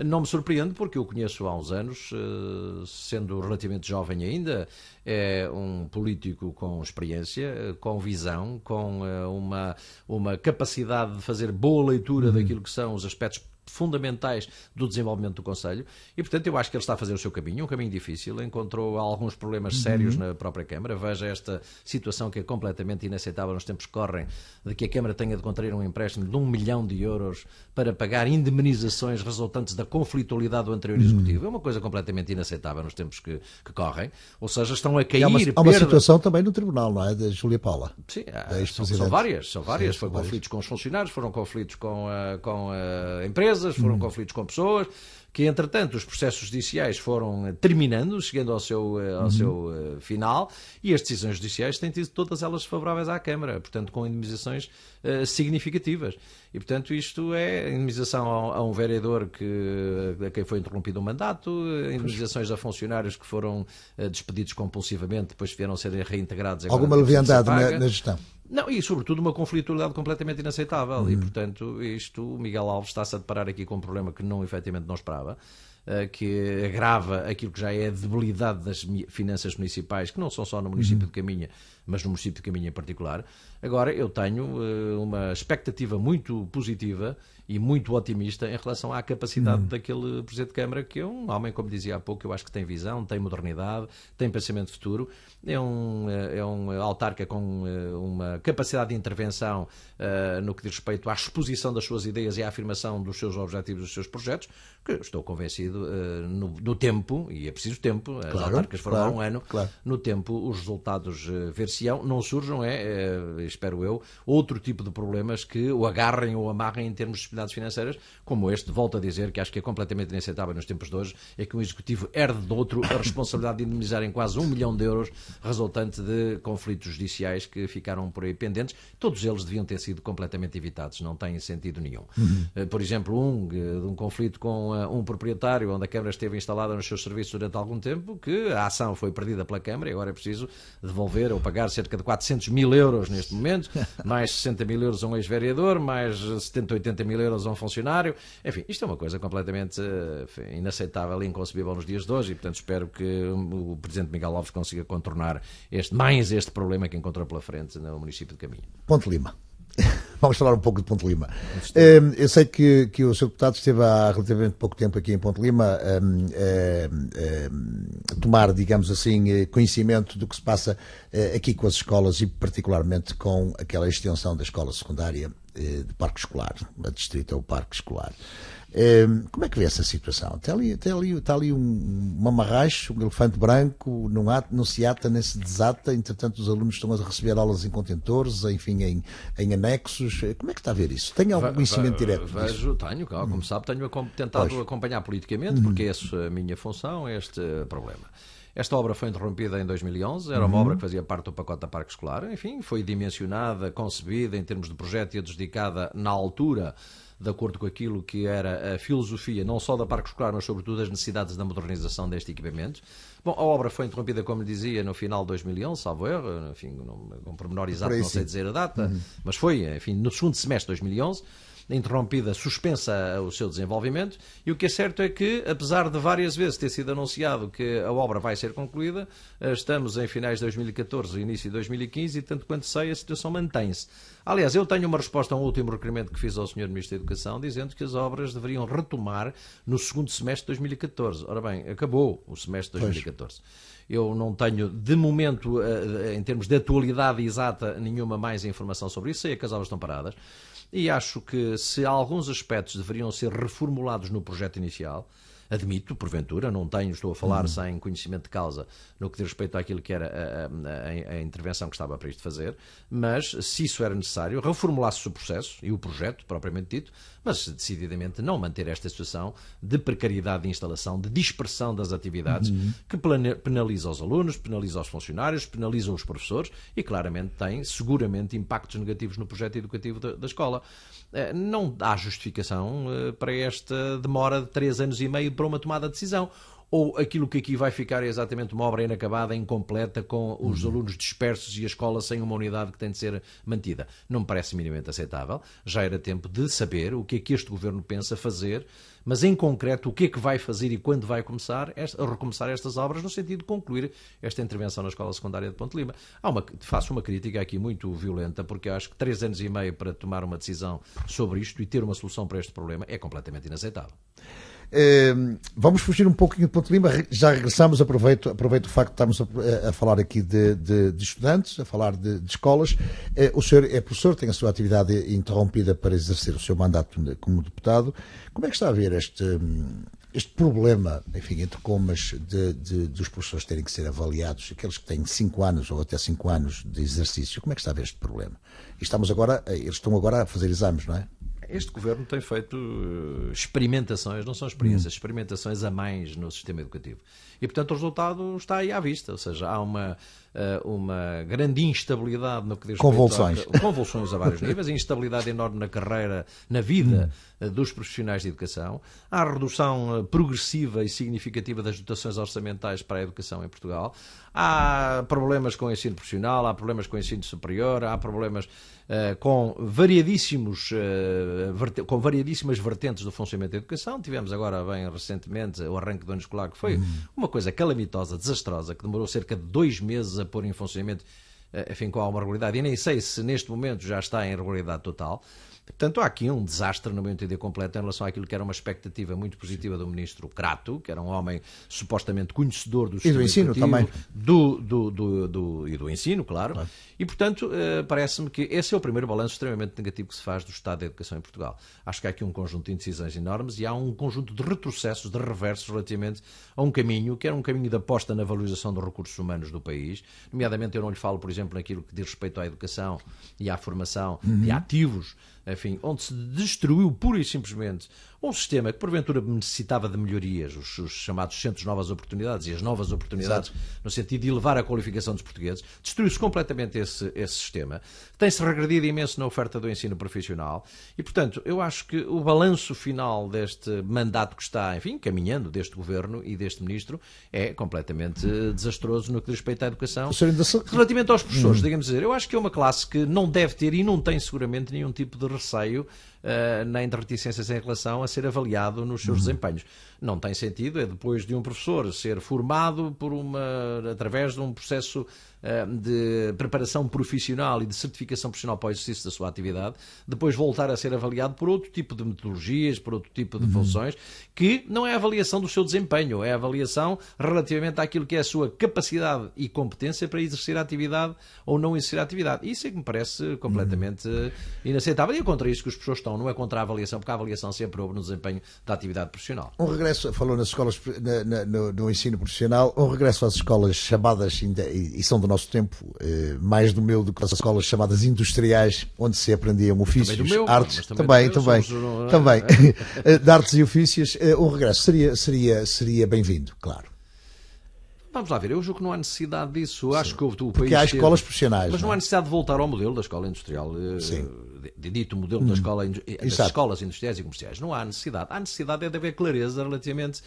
não me surpreende porque eu conheço há uns anos, sendo relativamente jovem ainda, é um político com experiência, com visão, com uma capacidade de fazer boa leitura daquilo que são os aspectos fundamentais do desenvolvimento do Conselho e, portanto, eu acho que ele está a fazer o seu caminho, um caminho difícil, encontrou alguns problemas sérios na própria Câmara. Veja esta situação que é completamente inaceitável nos tempos que correm, de que a Câmara tenha de contrair um empréstimo de 1 milhão de euros para pagar indemnizações resultantes da conflitualidade do anterior Executivo. É uma coisa completamente inaceitável nos tempos que correm, ou seja, estão a cair... Há uma situação também no Tribunal, não é? Da Júlia Paula. Sim, são várias. Foram conflitos com os funcionários, foram conflitos com a empresa, foram conflitos com pessoas, que entretanto os processos judiciais foram terminando, chegando ao seu final, e as decisões judiciais têm tido todas elas favoráveis à Câmara, portanto com indemnizações significativas. E portanto isto é indemnização a um vereador a quem foi interrompido o mandato, indemnizações a funcionários que foram despedidos compulsivamente, depois vieram a ser reintegrados. Alguma leviandade na gestão? Não, e sobretudo uma conflitualidade completamente inaceitável. E, portanto, o Miguel Alves está-se a deparar aqui com um problema que efetivamente não esperava, que agrava aquilo que já é a debilidade das finanças municipais, que não são só no município de Caminha, mas no município de Caminha em particular. Agora, eu tenho uma expectativa muito positiva e muito otimista em relação à capacidade daquele Presidente de Câmara, que é um homem, como dizia há pouco, eu acho que tem visão, tem modernidade, tem pensamento futuro, é um autarca com uma capacidade de intervenção no que diz respeito à exposição das suas ideias e à afirmação dos seus objetivos, dos seus projetos, que estou convencido no tempo, e é preciso tempo, as autarcas foram há um ano, no tempo os resultados ver-se-ão, não surjam, espero eu, outro tipo de problemas que o agarrem ou amarrem em termos de disponibilidades financeiras, como este, volto a dizer, que acho que é completamente inaceitável nos tempos de hoje, é que um Executivo herde de outro a responsabilidade de indemnizar em quase 1 milhão de euros resultante de conflitos judiciais que ficaram por aí pendentes. Todos eles deviam ter sido completamente evitados, não têm sentido nenhum. Por exemplo, um conflito com um proprietário onde a Câmara esteve instalada nos seus serviços durante algum tempo, que a ação foi perdida pela Câmara e agora é preciso devolver ou pagar cerca de 400 mil euros neste momento, mais 60 mil euros a um ex-vereador, mais 70, 80 mil euros a um funcionário. Enfim, isto é uma coisa completamente inaceitável e inconcebível nos dias de hoje e, portanto, espero que o Presidente Miguel Alves consiga contornar este problema que encontrou pela frente no município de Caminha. Ponte Lima. Vamos falar um pouco de Ponte Lima. Eu sei que o Sr. Deputado esteve há relativamente pouco tempo aqui em Ponte Lima a tomar, digamos assim, conhecimento do que se passa aqui com as escolas e particularmente com aquela extensão da escola secundária de Parque Escolar, a distrito ao Parque Escolar. Como é que vê essa situação? Está ali um mamarracho, um elefante branco, não se ata nem se desata, entretanto os alunos estão a receber aulas em contentores, enfim, em anexos. Como é que está a ver isso? Tem algum conhecimento direto disso? Tenho, como sabe, tenho tentado acompanhar politicamente, porque essa é a minha função, este problema. Esta obra foi interrompida em 2011, era uma obra que fazia parte do pacote da Parque Escolar, enfim, foi dimensionada, concebida em termos de projeto e adjudicada na altura de acordo com aquilo que era a filosofia, não só da Parque Escolar, mas sobretudo as necessidades da modernização deste equipamento. Bom, a obra foi interrompida, como lhe dizia, no final de 2011, salvo erro, enfim, com pormenor exato, não sei dizer a data, mas foi, enfim, no segundo semestre de 2011, interrompida, suspensa o seu desenvolvimento, e o que é certo é que, apesar de várias vezes ter sido anunciado que a obra vai ser concluída, estamos em finais de 2014 e início de 2015 e, tanto quanto sei, a situação mantém-se. Aliás, eu tenho uma resposta a um último requerimento que fiz ao Sr. Ministro da Educação, dizendo que as obras deveriam retomar no segundo semestre de 2014. Ora bem, acabou o semestre de 2014. Eu não tenho, de momento, em termos de atualidade exata, nenhuma mais informação sobre isso. Sei que as obras estão paradas. E acho que se alguns aspectos deveriam ser reformulados no projeto inicial, admito, porventura, não tenho, estou a falar sem conhecimento de causa no que diz respeito àquilo que era a intervenção que estava previsto fazer, mas se isso era necessário, reformulasse o processo e o projeto, propriamente dito, mas decididamente não manter esta situação de precariedade de instalação, de dispersão das atividades, que penaliza os alunos, penaliza os funcionários, penaliza os professores e claramente tem seguramente impactos negativos no projeto educativo da escola. Não há justificação para esta demora de 3 anos e meio para uma tomada de decisão. Ou aquilo que aqui vai ficar é exatamente uma obra inacabada, incompleta, com os alunos dispersos e a escola sem uma unidade que tem de ser mantida. Não me parece minimamente aceitável. Já era tempo de saber o que é que este Governo pensa fazer, mas em concreto o que é que vai fazer e quando vai começar a recomeçar estas obras, no sentido de concluir esta intervenção na Escola Secundária de Ponte Lima. Faço uma crítica aqui muito violenta, porque acho que 3 anos e meio para tomar uma decisão sobre isto e ter uma solução para este problema é completamente inaceitável. Vamos fugir um pouquinho de Ponte Lima, já regressamos, aproveito o facto de estarmos a falar aqui de estudantes, a falar de escolas. O senhor é professor, tem a sua atividade interrompida para exercer o seu mandato como deputado. Como é que está a ver este problema, enfim, entre comas, dos professores terem que ser avaliados, aqueles que têm 5 anos ou até 5 anos de exercício? Como é que está a ver este problema? E eles estão agora a fazer exames, não é? Este Governo tem feito experimentações, não são experiências, experimentações a mais no sistema educativo. E, portanto, o resultado está aí à vista. Ou seja, há uma grande instabilidade no que diz respeito a convulsões a vários níveis, instabilidade enorme na carreira, na vida dos profissionais de educação. Há redução progressiva e significativa das dotações orçamentais para a educação em Portugal. Há problemas com o ensino profissional, há problemas com o ensino superior, há problemas com variadíssimas vertentes do funcionamento da educação. Tivemos agora, bem recentemente, o arranque do ano escolar, que foi uma coisa calamitosa, desastrosa, que demorou cerca de 2 meses a pôr em funcionamento, enfim, com alguma regularidade. E nem sei se neste momento já está em regularidade total. Portanto, há aqui um desastre, no meu entender, completo em relação àquilo que era uma expectativa muito positiva do ministro Crato, que era um homem supostamente conhecedor do sistema ensino também. E do ensino, claro. E, portanto, parece-me que esse é o primeiro balanço extremamente negativo que se faz do estado da educação em Portugal. Acho que há aqui um conjunto de indecisões enormes e há um conjunto de retrocessos, de reversos relativamente a um caminho, que era um caminho de aposta na valorização dos recursos humanos do país. Nomeadamente, eu não lhe falo, por exemplo, naquilo que diz respeito à educação e à formação de ativos, enfim, onde se destruiu pura e simplesmente um sistema que porventura necessitava de melhorias, os chamados centros de novas oportunidades e as novas oportunidades, no sentido de elevar a qualificação dos portugueses. Destruiu-se completamente esse sistema. Tem-se regredido imenso na oferta do ensino profissional e, portanto, eu acho que o balanço final deste mandato que está, enfim, caminhando deste Governo e deste Ministro é completamente desastroso no que diz respeito à educação. Relativamente aos professores, digamos dizer, eu acho que é uma classe que não deve ter e não tem seguramente nenhum tipo de receio nem de reticências em relação a ser avaliado nos seus desempenhos. Não tem sentido, é depois de um professor ser formado através de um processo de preparação profissional e de certificação profissional para o exercício da sua atividade, depois voltar a ser avaliado por outro tipo de metodologias, por outro tipo de funções, que não é a avaliação do seu desempenho, é a avaliação relativamente àquilo que é a sua capacidade e competência para exercer a atividade ou não exercer a atividade. Isso é que me parece completamente inaceitável e é contra isso que os professores estão, não é contra a avaliação, porque a avaliação sempre houve no desempenho da atividade profissional. Um regresso, falou nas escolas, no ensino profissional, um regresso às escolas chamadas, e são do nosso tempo, mais do meu do que as escolas chamadas industriais, onde se aprendiam ofícios, artes, também, de artes e ofícios, um regresso seria bem-vindo, claro. Vamos lá ver, eu julgo que não há necessidade disso. Acho que o país porque há escolas profissionais. Mas não há necessidade de voltar ao modelo da escola industrial, dito modelo das escolas industriais e comerciais. Não há necessidade. Há necessidade é de haver clareza relativamente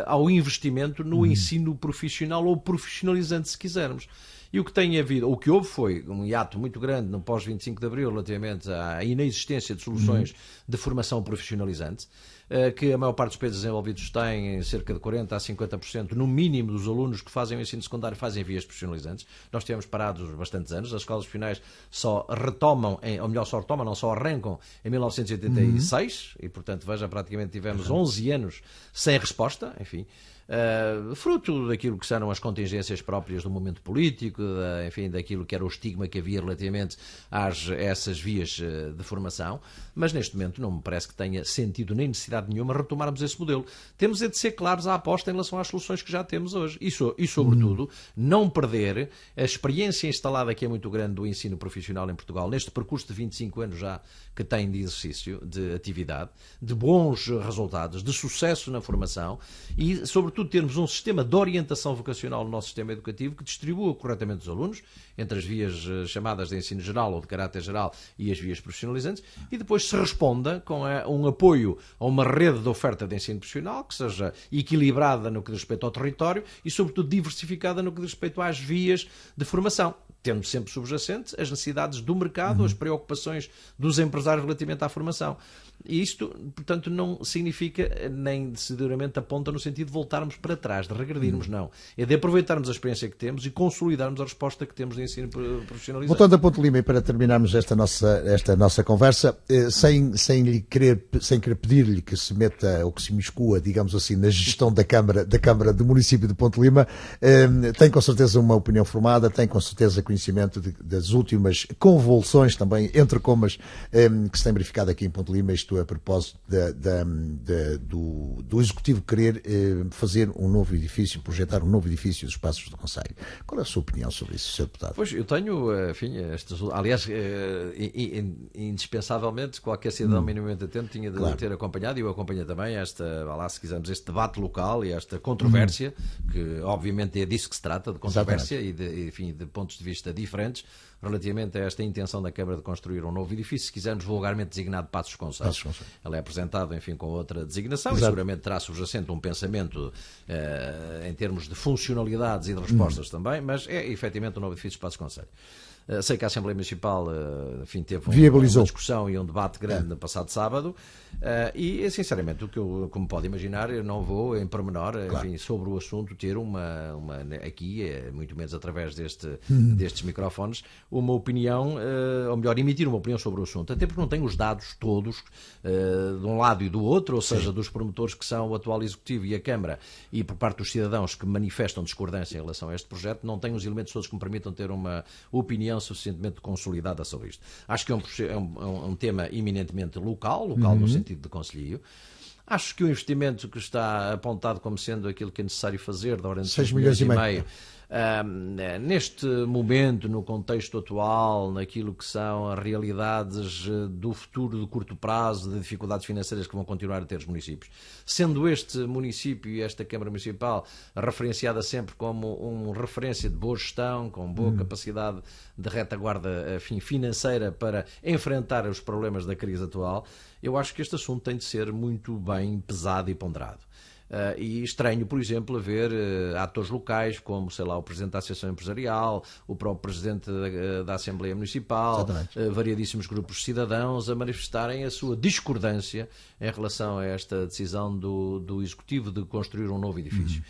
ao investimento no ensino profissional ou profissionalizante, se quisermos. E o que tem havido, o que houve foi um hiato muito grande no pós-25 de Abril relativamente à inexistência de soluções de formação profissionalizante, que a maior parte dos países desenvolvidos têm cerca de 40% a 50%, no mínimo, dos alunos que fazem o ensino secundário fazem vias profissionalizantes. Nós tivemos parados bastantes anos, as escolas profissionais só retomam, ou melhor, não só arrancam em 1986, e portanto, veja, praticamente tivemos 11 anos sem resposta, enfim. Fruto daquilo que eram as contingências próprias do momento político, enfim, daquilo que era o estigma que havia relativamente a essas vias de formação, mas neste momento não me parece que tenha sentido nem necessidade nenhuma retomarmos esse modelo. Temos de ser claros à aposta em relação às soluções que já temos hoje e sobretudo, não perder a experiência instalada que é muito grande do ensino profissional em Portugal, neste percurso de 25 anos já que tem de exercício, de atividade, de bons resultados, de sucesso na formação e, sobretudo, termos um sistema de orientação vocacional no nosso sistema educativo que distribua corretamente os alunos entre as vias chamadas de ensino geral ou de caráter geral e as vias profissionalizantes e depois se responda com um apoio a uma rede de oferta de ensino profissional que seja equilibrada no que diz respeito ao território e, sobretudo, diversificada no que diz respeito às vias de formação, tendo sempre subjacente as necessidades do mercado, as preocupações dos empresários relativamente à formação. E isto, portanto, não significa, nem decididamente aponta no sentido de voltarmos para trás, de regredirmos, não. É de aproveitarmos a experiência que temos e consolidarmos a resposta que temos de ensino profissionalizante. Voltando a Ponte Lima, e para terminarmos esta nossa conversa, sem querer pedir-lhe que se meta ou que se imiscua, digamos assim, na gestão da Câmara do município de Ponte Lima, tem com certeza uma opinião formada, tem com certeza conhecimento das últimas convulsões também, entre comas, que se tem verificado aqui em Ponte Lima, isto a propósito do Executivo querer fazer um novo edifício, projetar um novo edifício dos Passos do Concelho. Qual é a sua opinião sobre isso, Sr. Deputado? Pois, eu tenho, enfim, aliás, indispensavelmente, qualquer cidadão minimamente atento tinha de ter acompanhado, e eu acompanho também se quisermos, este debate local e esta controvérsia, que obviamente é disso que se trata, de controvérsia e de pontos de vista diferentes, relativamente a esta intenção da Câmara de construir um novo edifício, se quisermos vulgarmente designado Passos Concelho. Ela é apresentada, enfim, com outra designação. Exato. E seguramente terá subjacente um pensamento em termos de funcionalidades e de respostas também, mas é efetivamente um novo edifício de Passos Concelho. Sei que a Assembleia Municipal, enfim, teve uma discussão e um debate grande no passado sábado e, sinceramente, o que eu, como pode imaginar, eu não vou, em pormenor, enfim, sobre o assunto, ter aqui, muito menos através destes microfones, uma opinião, ou melhor, emitir uma opinião sobre o assunto, até porque não tenho os dados todos de um lado e do outro, ou seja, dos promotores que são o atual Executivo e a Câmara, e por parte dos cidadãos que manifestam discordância em relação a este projeto, não tenho os elementos todos que me permitam ter uma opinião suficientemente consolidada sobre isto. Acho que é um tema eminentemente local no sentido de concelhio. Acho que o investimento que está apontado como sendo aquilo que é necessário fazer, da ordem de 6 milhões e meio, neste momento, no contexto atual, naquilo que são as realidades do futuro de curto prazo, de dificuldades financeiras que vão continuar a ter os municípios. Sendo este município e esta Câmara Municipal referenciada sempre como uma referência de boa gestão, com boa capacidade de retaguarda, enfim, financeira para enfrentar os problemas da crise atual, eu acho que este assunto tem de ser muito bem pesado e ponderado. E estranho, por exemplo, ver atores locais como, sei lá, o Presidente da Associação Empresarial, o próprio Presidente da Assembleia Municipal, variadíssimos grupos de cidadãos a manifestarem a sua discordância em relação a esta decisão do Executivo de construir um novo edifício.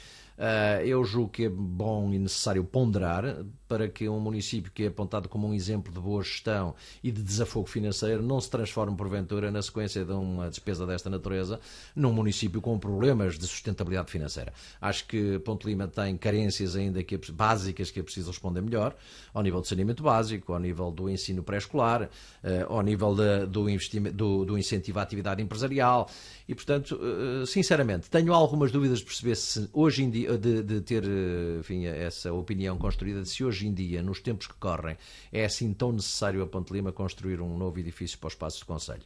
Eu julgo que é bom e necessário ponderar para que um município que é apontado como um exemplo de boa gestão e de desafogo financeiro não se transforme, porventura, na sequência de uma despesa desta natureza, num município com problemas de sustentabilidade financeira. Acho que Ponte Lima tem carências ainda básicas que é preciso responder melhor, ao nível do saneamento básico, ao nível do ensino pré-escolar, ao nível do incentivo à atividade empresarial e, portanto, sinceramente, tenho algumas dúvidas de perceber se hoje em dia, de ter, enfim, essa opinião construída, de se hoje em dia, nos tempos que correm, é assim tão necessário a Ponte Lima construir um novo edifício para os Passos do Concelho.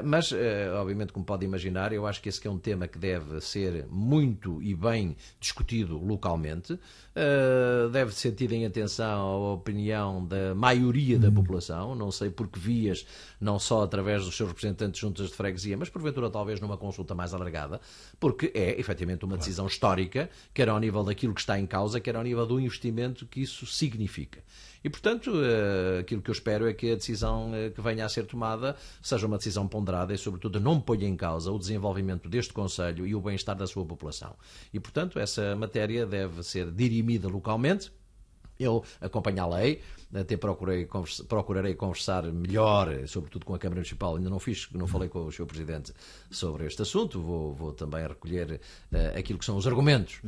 Mas, obviamente, como pode imaginar, eu acho que esse é um tema que deve ser muito e bem discutido localmente, deve ser tido em atenção a opinião da maioria da população, não sei por que vias, não só através dos seus representantes juntas de freguesia, mas porventura talvez numa consulta mais alargada, porque é efetivamente uma decisão histórica, quer ao nível daquilo que está em causa, quer ao nível do investimento que isso significa. E, portanto, aquilo que eu espero é que a decisão que venha a ser tomada seja uma decisão ponderada e, sobretudo, não ponha em causa o desenvolvimento deste Conselho e o bem-estar da sua população. E, portanto, essa matéria deve ser dirimida localmente. Eu acompanho a lei, até procurarei conversar melhor, sobretudo com a Câmara Municipal. Ainda não falei com o Sr. Presidente sobre este assunto. Vou também recolher aquilo que são os argumentos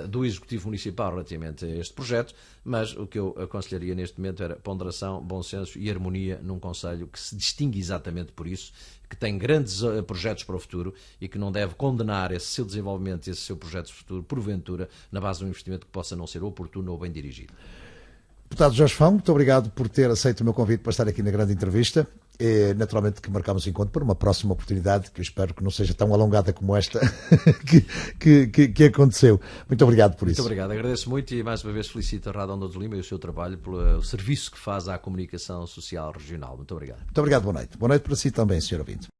do Executivo Municipal relativamente a este projeto, mas o que eu aconselharia neste momento era ponderação, bom senso e harmonia num Conselho que se distingue exatamente por isso, que tem grandes projetos para o futuro e que não deve condenar esse seu desenvolvimento, esse seu projeto de futuro, porventura, na base de um investimento que possa não ser oportuno ou bem dirigido. Deputado Jorge Fão, muito obrigado por ter aceito o meu convite para estar aqui na grande entrevista. Naturalmente que marcamos encontro para uma próxima oportunidade, que eu espero que não seja tão alongada como esta que aconteceu. Muito obrigado por isso. Muito obrigado, agradeço muito e mais uma vez felicito a Rádio Onda de Lima e o seu trabalho pelo serviço que faz à comunicação social regional. Muito obrigado. Muito obrigado, boa noite. Boa noite para si também, Sr. Ouvinte.